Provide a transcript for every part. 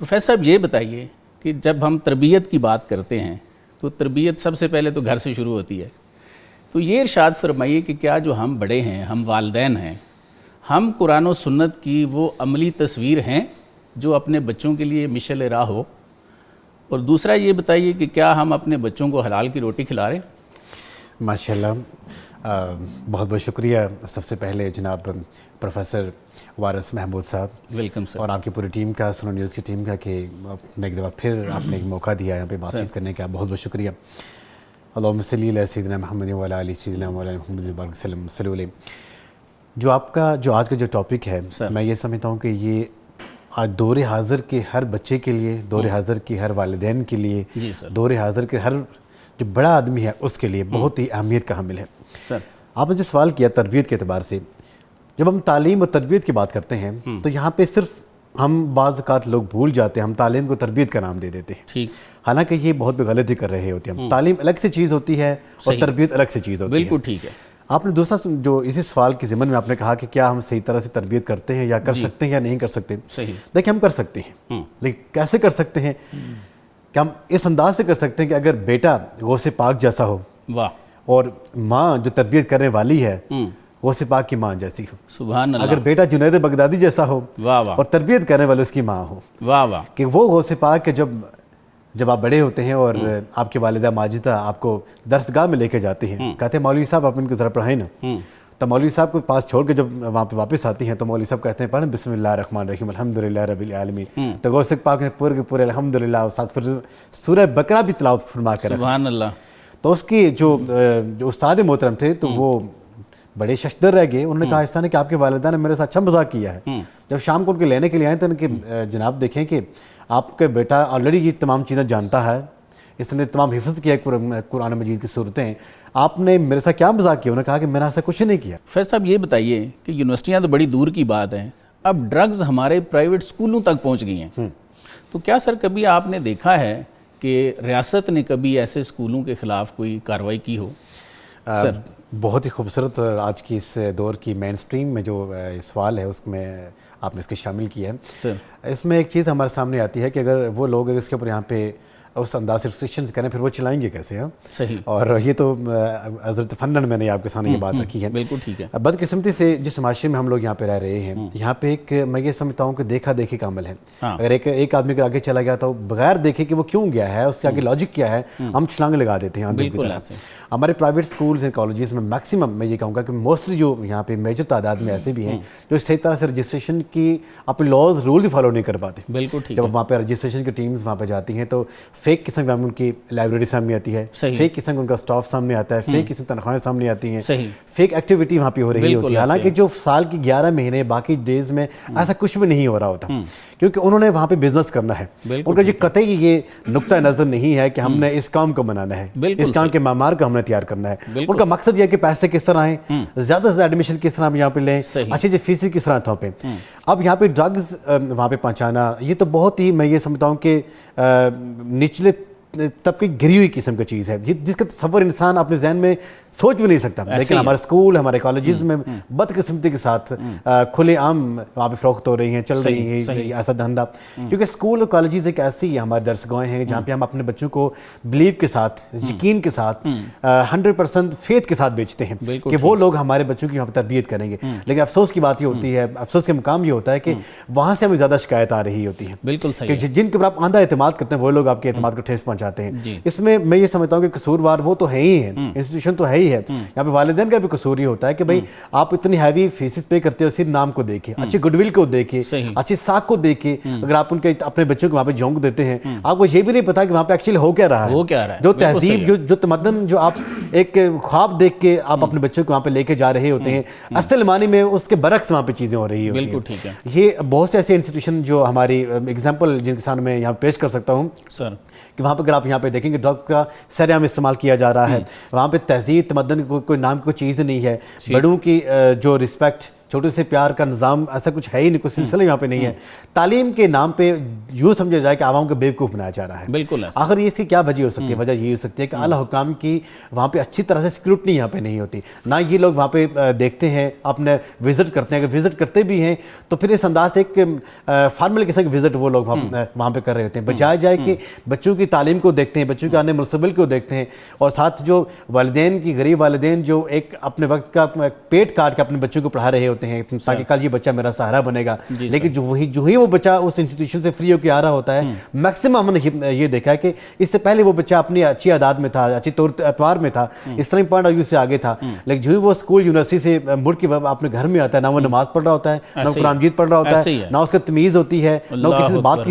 Professor صاحب یہ بتائیے کہ جب ہم تربیت کی بات کرتے ہیں تو تربیت سب سے پہلے تو گھر سے شروع ہوتی ہے. تو یہ ارشاد فرمائیے کہ کیا جو ہم بڑے ہیں، ہم والدین ہیں، ہم قرآن و سنت کی وہ عملی تصویر ہیں جو اپنے بچوں کے لیے مشعل راہ ہو؟ اور دوسرا یہ بتائیے کہ کیا ہم اپنے بچوں کو حلال کی روٹی کھلا رہے ہیں؟ ماشاءاللہ، بہت بہت شکریہ سب سے پہلے جناب پروفیسر وارث محمود صاحب، ویلکم سر، اور آپ کی پوری ٹیم کا، سنو نیوز کی ٹیم کا کہ ایک دفعہ پھر آپ نے ایک موقع دیا یہاں پہ بات چیت کرنے کا. بہت بہت شکریہ. اللہم صلی علی سیدنا محمد وعلی آل سیدنا مولانا محمد بارک وسلم صلی علیہ. جو آج کا جو ٹاپک ہے، میں یہ سمجھتا ہوں کہ یہ آج دور حاضر کے ہر بچے کے لیے، دور حاضر کی ہر والدین کے لیے، دور حاضر کے ہر جو بڑا آدمی ہے اس کے لیے بہت ہی اہمیت کا حامل ہے. سر آپ نے جو سوال کیا تربیت کے اعتبار سے، جب ہم تعلیم اور تربیت کی بات کرتے ہیں تو یہاں پہ صرف ہم بعض اوقات لوگ بھول جاتے ہیں، ہم تعلیم کو تربیت کا نام دے دیتے ہیں. ٹھیک، حالانکہ یہ بہت بھی غلطی کر رہے ہوتے ہیں. تعلیم الگ سے چیز ہوتی ہے اور تربیت الگ سے چیز ہوتی ہے. بالکل ٹھیک ہے. آپ نے دوسرا جو اسی سوال کے ضمن میں آپ نے کہا کہ کیا ہم صحیح طرح سے تربیت کرتے ہیں یا کر سکتے ہیں یا نہیں کر سکتے. صحیح. دیکھیں، ہم کر سکتے ہیں، لیکن کیسے کر سکتے ہیں؟ کہ ہم اس انداز سے کر سکتے ہیں کہ اگر بیٹا غوث پاک جیسا ہو، واہ، اور ماں جو تربیت کرنے والی ہے غوث پاک کی ماں جیسی ہو. سبحان اللہ. اگر بیٹا جنید بغدادی جیسا ہو واہ واہ، اور تربیت کرنے والی اس کی ماں ہو. واہ واہ. کہ وہ غوث پاک کے جب آپ بڑے ہوتے ہیں اور آپ کی والدہ ماجدہ آپ کو درسگاہ میں لے کے جاتی ہیں، کہتے ہیں مولوی صاحب آپ ان کو ذرا پڑھائیں نا. تو مولوی صاحب کو پاس چھوڑ کے جب وہاں پہ واپس آتی ہیں تو مولوی صاحب کہتے ہیں پڑھیں بسم اللہ الرحمن الرحیم الحمدللہ رب العالمین. تو غوث پاک نے پورے کے پورے الحمدللہ اور ساتھ پھر سورہ بقرہ بھی تلاوت فرما کر رکھا. سبحان اللہ. تو اس کی جو استاد محترم تھے تو وہ بڑے ششدر رہ گئے. انہوں نے کہا ایسا نہیں کہ آپ کے والدہ نے میرے ساتھ اچھا مذاق کیا ہے. جب شام کو ان کے لینے کے لیے آئے تو ان کے جناب دیکھیں کہ آپ کا بیٹا آلریڈی یہ تمام چیزیں جانتا ہے، اس نے تمام حفظ کیا قرآن مجید کی صورتیں، آپ نے میرے ساتھ کیا مذاق کیا؟ انہوں نے کہا کہ میں نے ایسا کچھ نہیں کیا. فیض صاحب یہ بتائیے کہ یونیورسٹیاں تو بڑی دور کی بات ہیں، اب ڈرگز ہمارے پرائیویٹ اسکولوں تک پہنچ گئی ہیں. تو کیا سر کبھی آپ نے دیکھا ہے کہ ریاست نے کبھی ایسے اسکولوں کے خلاف کوئی کارروائی کی ہو؟ سر بہت ہی خوبصورت آج کی اس دور کی مین سٹریم میں جو سوال ہے اس میں آپ نے اس کے شامل کیا ہے. اس میں ایک چیز ہمارے سامنے آتی ہے کہ اگر وہ لوگ اس کے اوپر یہاں پہ اس انداز سے ریسٹرکشنز کریں پھر وہ چلائیں گے کیسے؟ صحیح. اور یہ تو حضرت فنن میں نے آپ کے سامنے یہ بات رکھی ہے. بالکل ٹھیک ہے. بدقسمتی سے جس معاشرے میں ہم لوگ یہاں پہ رہ رہے ہیں، یہاں پہ ایک میں یہ سمجھتا ہوں کہ دیکھا دیکھی کا عمل ہے. اگر ایک آدمی کے آگے چلا گیا تو بغیر دیکھے کہ وہ کیوں گیا ہے، اس کے آگے لاجک کیا ہے، ہم چھلانگ لگا دیتے ہیں. بالکل. ہمارے پرائیویٹ سکولز اینڈ کالجز میں میکسیمم میں یہ کہوں گا کہ موسٹلی جو یہاں پہ میجر تعداد میں ایسے بھی ہیں جو صحیح طرح سے رجسٹریشن کی اپنے لاز رول فالو نہیں کر پاتے. بالکل ٹھیک. جب وہاں پہ رجسٹریشن کی ٹیمز وہاں پہ جاتی ہیں تو فیک قسم کی ان کی لائبریری سامنے آتی ہے، فیک قسم ان کا اسٹاف سامنے آتا ہے، فیک قسم تنخواہیں سامنے آتی ہیں، فیک ایکٹیویٹی وہاں پہ ہو رہی ہوتی ہے. حالانکہ جو سال کی 11 مہینے باقی ڈیز میں ایسا کچھ بھی نہیں ہو رہا ہوتا، کیونکہ انہوں نے وہاں پہ بزنس کرنا ہے. ان کا یہ قطعی یہ نقطہ نظر نہیں ہے کہ ہم نے اس کام کو بنانا ہے، اس کام کے معمار کو ہم نے تیار کرنا ہے. ان کا مقصد یہ ہے کہ پیسے کس طرح آئیں، زیادہ سے زیادہ ایڈمیشن کس طرح ہم یہاں پہ لیں، اچھی فیس کس طرح تھوپیں. اب یہاں پہ ڈرگز وہاں پہ پہنچانا یہ تو بہت ہی میں یہ سمجھتا ہوں کہ نچلے طبقے گری ہوئی قسم کی چیز ہے جس کا تصور انسان اپنے ذہن میں سوچ بھی نہیں سکتا. لیکن ہمارے اسکول، ہمارے کالجز میں بدقسمتی کے ساتھ کھلے عام وہاں پہ فروخت ہو رہی ہیں، چل رہی ہیں ایسا دھندا. کیونکہ اسکول اور کالجز ایک ایسی ہمارے درسگاہیں ہیں جہاں پہ ہم اپنے بچوں کو بلیو کے ساتھ، یقین کے ساتھ، 100% فیتھ کے ساتھ بیچتے ہیں کہ وہ لوگ ہمارے بچوں کی وہاں پہ تربیت کریں گے. لیکن افسوس کی بات یہ ہوتی ہے، افسوس کے مقام یہ ہوتا ہے کہ وہاں سے ہمیں زیادہ شکایت آ رہی ہوتی ہے. بالکل صحیح. کہ جن کے اوپر آپ آندھا اعتماد کرتے ہیں وہ لوگ آپ کے اعتماد کو ٹھیس پہنچاتے ہیں. اس میں یہ سمجھتا ہوں کہ قصوروار وہ تو ہے ہی ہے، انسٹیٹیوشن تو ہے ہی ہے. یہاں پہ والدین کا بھی قصور یہ ہوتا ہے کہ بھائی آپ اتنی ہیوی فیسز پے کرتے ہو صرف نام کو دیکھیں، اچھی گڈ ول کو دیکھیں، اچھی ساکھ کو دیکھیں. اگر آپ ان کے اپنے بچوں کو وہاں پہ جھونک دیتے ہیں، آپ کو یہ بھی نہیں پتا کہ وہاں پہ ایکچولی ہو کیا رہا ہے. جو تہذیب، جو تمدن، جو آپ ایک خواب دیکھ کے آپ اپنے بچوں کو وہاں پہ لے کے جا رہے ہوتے ہیں، اصل معنی میں اس کے برعکس وہاں پہ چیزیں ہو رہی ہوتی ہیں. یہ بہت سے ایسے انسٹیٹیوشن جو ہماری ایگزامپل جن کے سامنے میں یہاں پیش کر سکتا ہوں کہ وہاں پہ اگر آپ یہاں پہ دیکھیں کہ ڈرگ کا سر عام استعمال کیا جا رہا ہے. وہاں پہ تہذیب، تمدن کوئی نام کی کوئی چیز نہیں ہے. بڑوں کی جو رسپیکٹ، چھوٹے سے پیار کا نظام ایسا کچھ ہے ہی نہیں, کوئی سلسلہ یہاں پہ نہیں ہے. تعلیم کے نام پہ یوں سمجھا جائے کہ عوام کو بیوقوف بنایا جا رہا ہے. بالکل. آخر یہ اس کی کیا وجہ ہو سکتی ہے؟ وجہ یہ ہو سکتی ہے کہ اعلیٰ حکام کی وہاں پہ اچھی طرح سے سکروٹنی یہاں پہ نہیں ہوتی, نہ یہ لوگ وہاں پہ دیکھتے ہیں, اپنے وزٹ کرتے ہیں. اگر وزٹ کرتے بھی ہیں تو پھر اس انداز سے ایک فارمل قسم کی وزٹ وہ لوگ وہاں پہ کر رہے ہوتے ہیں, بجائے جائے کہ بچوں کی تعلیم کو دیکھتے ہیں, بچوں کے آنے مستقبل کو دیکھتے ہیں, اور ساتھ جو والدین کی غریب والدین جو ایک اپنے وقت کا پیٹ کاٹ کے اپنے بچوں کو پڑھا رہے ہوتے ہیں تاکہ کل یہ بچہ میرا سہارا بنے گا, لیکن جو ہی وہ بچہ اس انسٹیٹیوشن سے فری ہو کے آ رہا ہوتا ہے, میکسیمم ہم نے یہ دیکھا ہے کہ اس سے پہلے وہ بچہ اپنی اچھی عادات میں تھا, اچھی طور اطوار میں تھا, اسلامی پوائنٹ آف ویو سے آگے تھا, لیکن جو ہی وہ اسکول یونیورسٹی سے مڑ کے اپنے گھر میں آتا ہے, نہ وہ نماز پڑھ رہا ہوتا ہے, نہ وہ قرآن مجید پڑھ رہا ہوتا ہے, نہ اس کا تمیز ہوتی ہے, نہ وہ کسی سے بات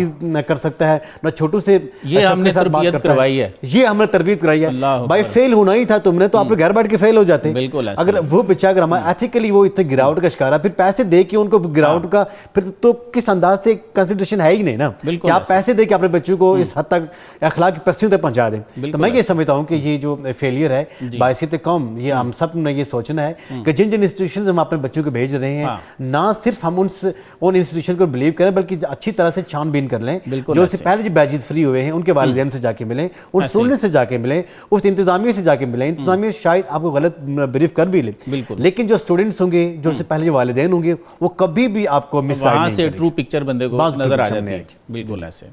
کر سکتا ہے, نہ چھوٹوں سے یہ ہم نے تربیت کروائی ہے, یہ ہم نے تربیت کرائی ہے. بھائی فیل ہونا ہی تھا تم نے تو آپ گھر بیٹھ کے فیل ہو جاتے. اگر وہ بچہ اگر ہمارا ایتھیکلی وہ اتنے گراوٹ کا شکار ہے, پھر پیسے دے کے ان کو گراوٹ کا پھر تو کس انداز سے کنسیڈریشن ہے ہی نہیں نا کہ آپ پیسے دے کے اپنے بچوں کو اس حد تک اخلاق کی پستیوں تک پہنچا دیں. تو میں یہ سمجھتا ہوں کہ یہ جو فیلئر ہے باعثیت قوم, یہ ہم سب نے یہ سوچنا ہے کہ جن انسٹیٹیوشنز ہم اپنے بچوں کو بھیج رہے ہیں, نہ صرف ہم ان انسٹیٹیوشن کو بلیو کریں بلکہ اچھی طرح سے چھان بین کر لیں. جو اس سے پہلے جو بیچز فری ہوئے ہیں ان کے والدین سے جا کے ملیں, ان اسٹوڈنٹ سے جا کے ملیں, اس انتظامیہ سے جا کے ملیں. انتظامیہ شاید آپ کو غلط بریف کر بھی لے, لیکن جو اسٹوڈنٹس ہوں گے, جو اس سے پہلے جو والدین ہوں گے, وہ کبھی بھی آپ کو مس گائیڈ نہیں کریں گے. وہاں سے ٹرو پکچر بندے کو نظر آ جاتی ہے. بالکل ایسے.